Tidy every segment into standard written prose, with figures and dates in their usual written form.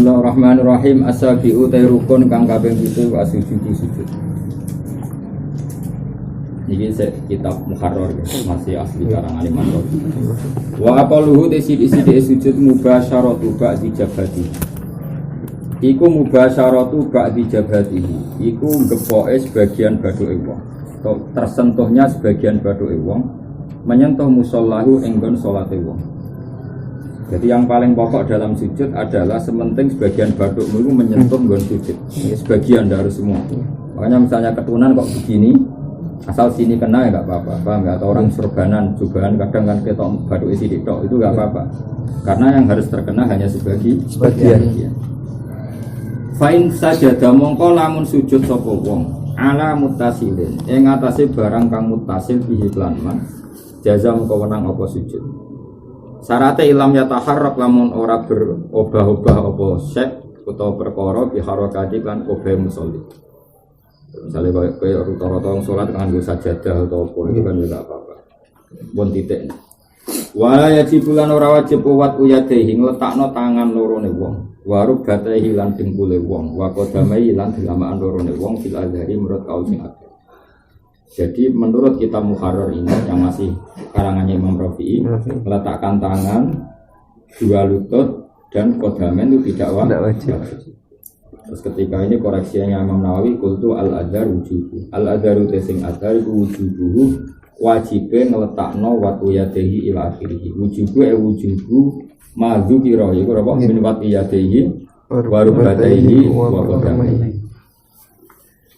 Bismillahirrahmanirrahim. As-sabi'u rukun kang kaping 7 as-sujudu sujud. Ini kitab Muharrar masih asli karangan Imam Razi. Wa aqaluhu sidi sujud mubasyaratu ba'di jabati. Iku mubasyaratu ba'di jabati. Iku ngepoke sebagian baduke wong. Tersentuhnya sebagian baduke wong menyentuh musallahu enggon salate wong. Jadi yang paling pokok dalam sujud adalah sementing sebagian badukmu itu menyentuh nggon sujud. Ya, sebagian dari semua. Makanya misalnya ketunan kok begini, asal sini kena ya nggak apa-apa. Paham nggak? Atau orang surbanan, jubahan kadang kan ketok baduk isi tok itu nggak apa-apa. Karena yang harus terkena hanya sebagian. Fa'in sajada mongko lamun sujud sapa wong ala muttasilin. Ing atase barang kang muttasil bihi lan man. Jaza mongko wenang apa sujud. Syaratnya ilam ya taharrak lamun ora berubah-ubah apa syek utawa perkara biharokati lan obah musolli. Misalnya kayak rata-rata orang sholat nganggo sajadah atau apa itu kan juga apa-apa. Pun titik. Wala yajib lan ora wajib wat uyadehi ngletakno tangan lorone wong. Warub batehi lan dengkule wong. Wa qadamai lan dilamaan lorone wong fil azhari menurut kaul sing akeh. Jadi menurut kitab Muharrar ini yang masih karangannya Imam Rafi'i, meletakkan tangan, dua lutut dan kodamen itu tidak wajib. Terus ketika ini koreksinya Imam Nawawi, kultu al-adhar wujubu. Al-adharu tesing adhar wujubu wajibnya ngeletakno watu yadehi ila akhirihi. Wujubu ma'adhu kirohi. Itu apa? Min watu yadehi warubadehi wa kodamen.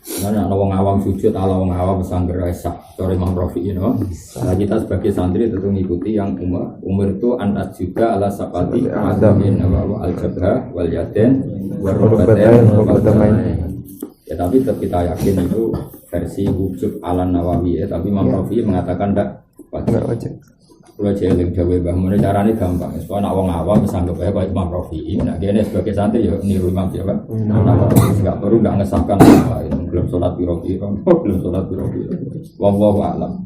Karena wong awam sujud ala wong awam sangger esak sore Imam Rafi'i no. Nah, kita sebagai santri tentu mengikuti yang umur itu anat juga ala sapati adamin al-jabha wal yaden warubaten ya, tapi tetap kita yakin itu versi wujud ala Nawawi ya, tapi Imam Rafi'i mengatakan tidak wajib. Kalau jeling dawe Mbah Mun carane gampang. Supaya nak wong awam sanggep ae kaya Imam Rafi'i. Nek kene sebagai santri ya niru Imam ya, Pak. Enggak perlu enggak ngesahkan belum salat piro-piro, belum salat piro-piro. Wallahu a'lam.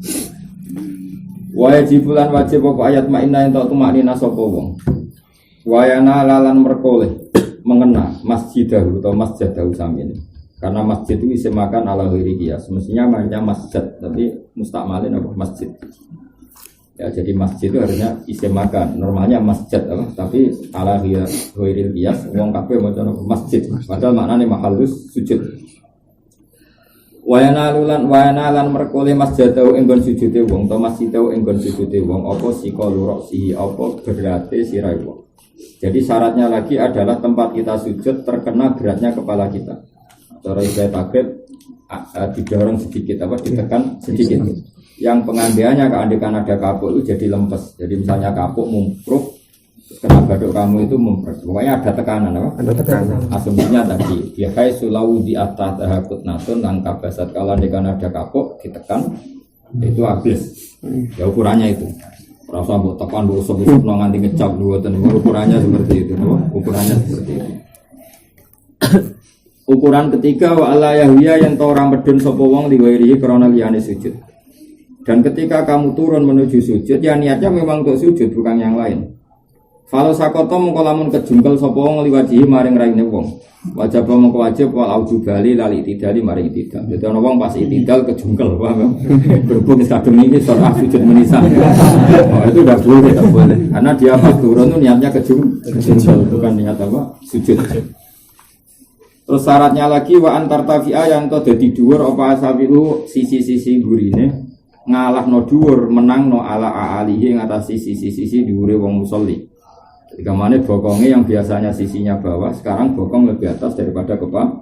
Wajib bulan wajib apa ayat ma'inna entuk tumaknina sapa wong. Wayana lalan merkoleh mengena masjidahu atau masjadahu samene. Karena masjid itu isim makan ala ghairi qiyas. Mestinya namanya masjid, tapi mustakmalin apa masjid. Ya, jadi masjid itu harusnya isim makan. Normalnya masjid apa? Tapi ala ghairil qiyas wong kabeh maca masjid. Padahal maknane mahallus sujud. Wayana lan merkole masjidau enggon sujude wong, to masjidau enggon sujude wong apa sikolu roksihi apa berate sirai wong. Jadi syaratnya lagi adalah tempat kita sujud terkena beratnya kepala kita. Cara saya takbir didorong sedikit apa ditekan sedikit. Yang pengambilannya keandikan ada kapuk itu jadi lempes. Jadi misalnya kapuk mumpruk, kena baduk kamu itu mumpruk. Pokoknya ada tekanan apa? Ada tekanan. Asumsinya tadi, biasanya sulau di atas tahakut natun langkah basat kalau andikan ada kapuk ditekan itu habis. Ya ukurannya itu. Rasa buat tekan buat usuk-usuk nganti ngecap dua dan ukurannya seperti itu. Ukurannya seperti itu. Ukuran ketiga wa ala yahwiya yang orang medun sapa wong liwairihi krana liyane sujud. Dan ketika kamu turun menuju sujud, ya niatnya memang untuk sujud, bukan yang lain. Kalau sakoto mengko lamun kejungkel sapa wong liwajihi maring raine wong. Wajib mengko wajib wal aujubali lali itidali maring itidal. Dadi ana wong pas itidal kejungkel, paham? Berhubung kadung iki surah sujud menisa. Oh, itu enggak boleh. Karena dia pas turun itu niatnya kejungkel, bukan niat apa? Sujud. Terus syaratnya lagi wa antar tafi'a yang to dadi dhuwur apa asabiu sisi-sisi gurine. Ngalah no dhuwur menang no ala alihi ngatasi sisi-sisi dhuwure wong musolli. Ketika mana bokongnya yang biasanya sisinya bawah, sekarang bokong lebih atas daripada kepala.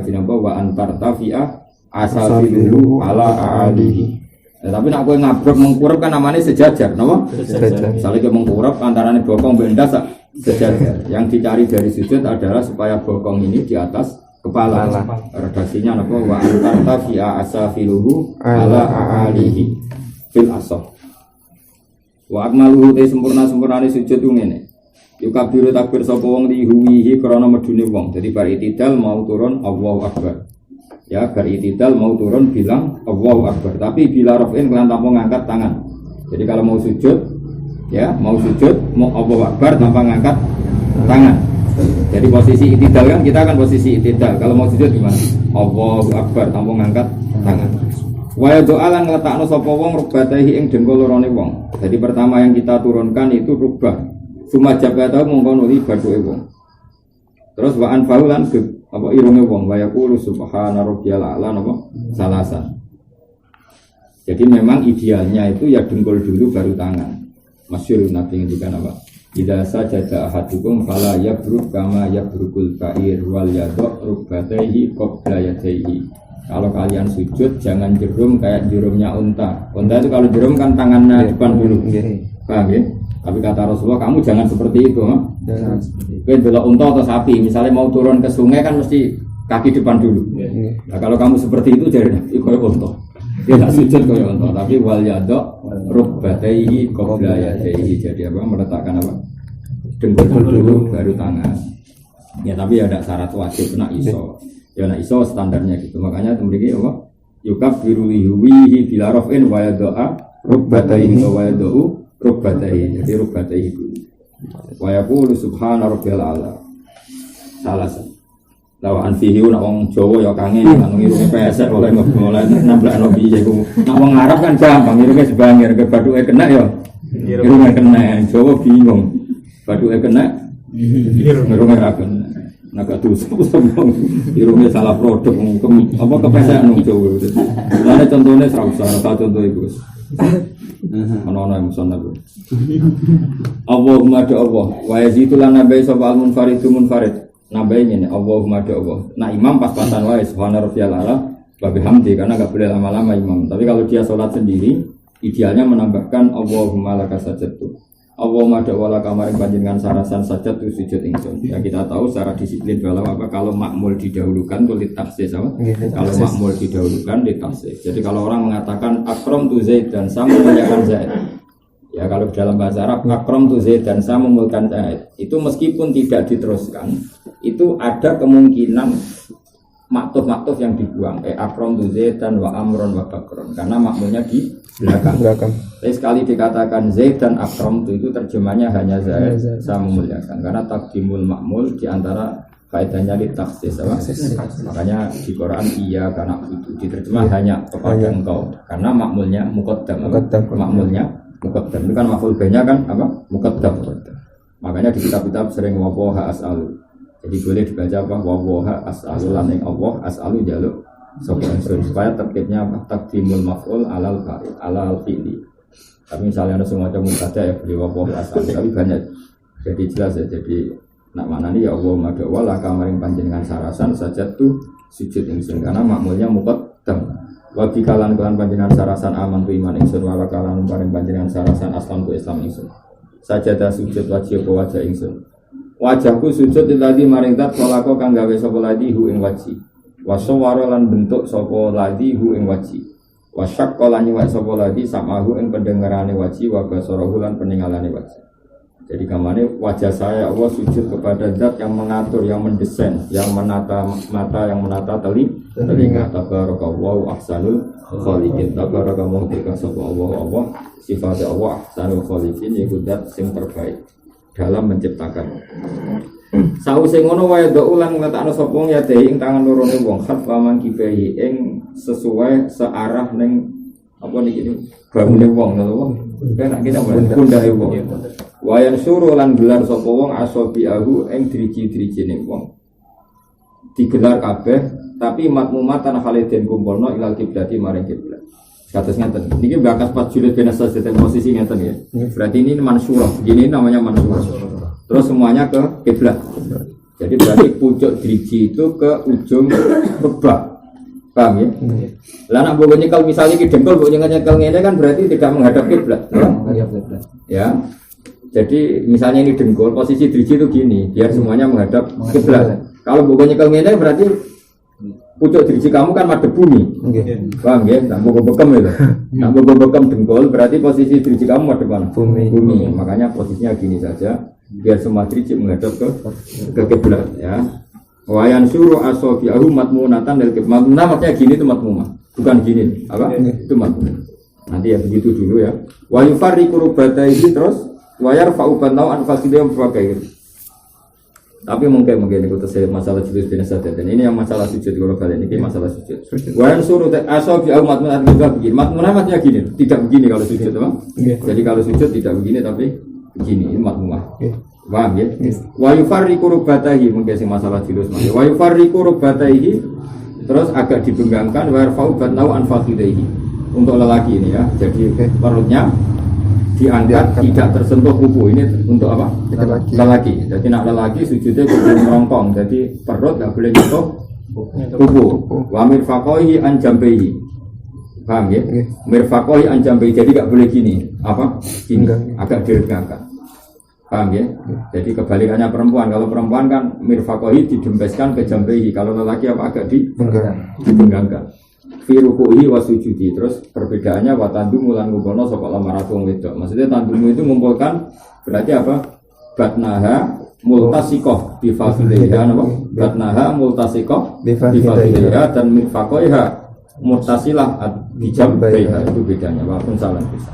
Jadi apa wa antar tafi'a asabilu ala alihi. Tapi nak kowe ngabrek mengkurep kan namanya sejajar, napa? Sejajar. Misalnya mengkurep antarane bokong bendas sejajar. Yang dicari dari sujud adalah supaya bokong ini di atas kepala. Redaksinya apa? Wa anta fi asafiluhu ala alihi fil asah. Wa akmaluhu te sempurnane sujud ku ngene. Yukabiru takbir sapa wong lihuwihi krana medune wong. Jadi bar itidal mau turun Allahu akbar. Ya bar itidal mau turun bilang Allahu akbar. Tapi bila raf'in kelan tanpa ngangkat tangan. Jadi kalau mau sujud ya mau Allahu akbar tanpa ngangkat tangan. Jadi posisi itidal kan kita kan posisi itidal. Kalau mau sujud gimana? Allahu Akbar tanpa ngangkat tangan. Wa doa lan ngletakno sapa wong rukbatahi ing dengkul lorone wong. Jadi pertama yang kita turunkan itu rukbah. Suma jabata mongko nuli bathuke wong. Terus wa anfaulan apa irunge wong wa yaqulu subhana rabbiyal a'la napa salasan. Jadi memang idealnya itu ya dengkul dulu baru tangan. Masyhur Nabi ngendikan apa? Idza sajada ahadukum fala yabruk kama yabrukul ba'ir wal yadok rukbatayhi qabla yadayhi. Kalau kalian sujud jangan jerum kayak jerumnya unta. Unta itu kalau jerum kan tangannya depan dulu. Paham ya? Tapi kata Rasulullah kamu jangan seperti itu, jangan seperti itu. Kowe delok unta atau sapi, misalnya mau turun ke sungai kan mesti kaki depan dulu. Nah, kalau kamu seperti itu jadi koyo unta. Dia tak sujud koyo unta, tapi wal yadok rukbatayhi qabla yadayhi. Jadi apa? Meletakkan apa? Dengkul dulu baru tangan. Ya tapi ada syarat wajib nak iso. Ya nak iso standarnya gitu. Makanya temriki apa? Yukabbiru wihi bila raf'in wa yad'a rukbatayhi wa yad'u rukbatayhi. Jadi rukbatayhi dulu. Wa yaqulu subhana rabbiyal a'la. Salah. Lawan fihi nak wong Jawa ya kangen nang irunge pesek oleh namblakno piye iku. Nak wong Arab kan gampang irunge sebangir ke bathuke kena ya. Irunge kena. Jawa bingung. Bathuke kena. Irunge ra kena. Naga dosa sombong. Irunge salah produk apa kepesek nang Jawa. Lha contone ora usah tak contoh iku. Ana-ana musannaf. Allahumma da Allah wa yazitulan nabi sapa al-munfaridu munfarid. Nabi ini Allahumma da Allah. Nah imam pas-pasan wae subhana rabbiyal a'la wa bihamdi karena enggak boleh lama-lama imam. Tapi kalau dia sholat sendiri idealnya menambahkan Allahumma laka sajadtu. Allahumma da wala kamaring panjenengan sarasan sajadtu sujud ingsun. Ya kita tahu secara disiplin bahwa apa kalau makmul didahulukan itu ditafsir sama. Kalau makmul didahulukan ditafsir. Jadi kalau orang mengatakan akram tu Zaid dan saya memuliakan Zaid. Ya kalau dalam bahasa Arab akram tu Zaid dan saya memuliakan Zaid. Itu meskipun tidak diteruskan, itu ada kemungkinan maktuf yang dibuang. Akram tu Zaid dan wa amron wa bakron karena makmulnya di belakang. Tapi sekali dikatakan Zaid dan akram itu terjemahnya hanya Zaid saya memuliakan karena takdimul makmul diantara faedahnya ditaksis. Makanya di Quran iya karena itu diterjemah hanya kepada engkau karena makmulnya muqaddam. Makmulnya muqaddam itu kan maf'ul bihnya kan apa? Muqaddam. Makanya di kitab-kitab sering wawaha as'alu. Jadi boleh dibaca apa? Wawaha as'alu laning Allah as'alu jaluk supaya tertibnya apa? Takdimul maf'ul alal fa'il alal fi'li. Tapi misalnya ada semacam mubtada ya beli wawaha as'alu tapi banyak. Jadi jelas ya. Jadi nak mana nih ya Allah madha wala kamaring panjenengan sarasan saja tuh sujud ingsun karena makmulnya muqaddam. Wa bikalan kelan panjenengan sarasan aman tu iman ingsun wa kalan paring panjenengan sarasan aslam tu Islam ingsun. Sajadah sujud wajib wajah ingsun. Wajahku sujud lagi maring tat kolako kang gawe sapa ladi hu ing waji. Wa sawara lan bentuk sapa ladi hu ing waji. Wa syaqqa lan nyuwak sapa ladi samahu ing pendengarane waji wa basarahu lan peningalane waji. Jadi kamane wajah saya Allah sujud kepada zat yang mengatur, yang mendesain, yang menata mata, yang menata telinga. Tabarakallahu ahsanul khaliqin. Tabarakallahu Allah sifat Allah ahsanul khaliqin yaiku zat sing terbaik dalam menciptakan. Sause ngono wae do ulang ngletakno sapa ya dehi ing tangan lorone wong khat paman kibehi ing sesuai searah ning apa niki bangune wong lho. Kan kita pundahe wong. Wayan suruh lan gelar sapa wong asobiahu ing driji-drijine wong. Digelar kabeh tapi matmumatan khalidin kumpulno ilal kiblati maring kiblat. Kados ngeten. Niki bakas 4 julid benasa sedang posisi ngeten ya. Berarti ini mansurah. Ini namanya mansurah. Terus semuanya ke kiblat. Jadi berarti pucuk driji itu ke ujung kebak. Paham ya? Lah nak mbok nyekel misalnya ki dengkul mbok nyekel ngene kan berarti tidak menghadap kiblat. Ya. Jadi misalnya ini dengkul, posisi driji itu gini, biar semuanya menghadap kiblat. Kalau bukan nyekel ngene berarti pucuk driji kamu kan madhep bumi. Paham ya? Nah, bukan bekem itu. Nah, bukan bekem dengkul berarti posisi driji kamu madhep mana? Bumi. Makanya posisinya gini saja, biar semua driji menghadap ke kiblat ya. Wayan suruh asobiahu matmunatan dari kiblat. Matmunah maksudnya gini itu matmunah, bukan gini. Apa? Itu matmunah. Nanti ya begitu dulu ya. Wa yufarriqu rubataihi terus wayar fa'ubantau anfasidiyam berbagai. Tapi mungkin itu terus masalah julus bin sadat. Dan ini yang masalah sujud kalau kalian ini masalah sujud. Wayan suruh asal di umat munah juga begini. Matmunah ya gini, tidak begini kalau sujud, bang. Jadi kalau sujud tidak begini tapi begini, ini matmunah. Paham ya? Wa yufarriqu rubbatahi mungkin sing masalah julus. Wa yufarriqu rubbatahi terus agak dibenggangkan wa yarfa'u batnahu an fakhidaihi. Untuk lelaki ini ya. Jadi perutnya diangkat tidak tersentuh kuku. Ini untuk apa? Lelaki. Jadi nak lelaki sujudnya kudu merongkong. Jadi perut enggak boleh nyentuh kuku. Wa mirfaqaihi an jambihi. Paham ya? Mirfaqaihi an jambihi. Jadi enggak boleh gini. Apa? Gini. Agak diregangkan. Paham ya? Jadi kebalikannya perempuan. Kalau perempuan kan mirfaqaihi didembeskan ke jambihi. Kalau lelaki apa agak dibenggangkan. Fi ruku'i wa sujudi. Terus perbedaannya wa tandumu lan ngumpulna sapa lamaratu wedok. Maksudnya tandumu itu mengumpulkan berarti apa? Batnaha multasiqah bi fadliha napa? Batnaha multasiqah bi fadliha dan min faqaiha muttasilah bi jambiha. Itu bedanya. Walaupun salah bisa.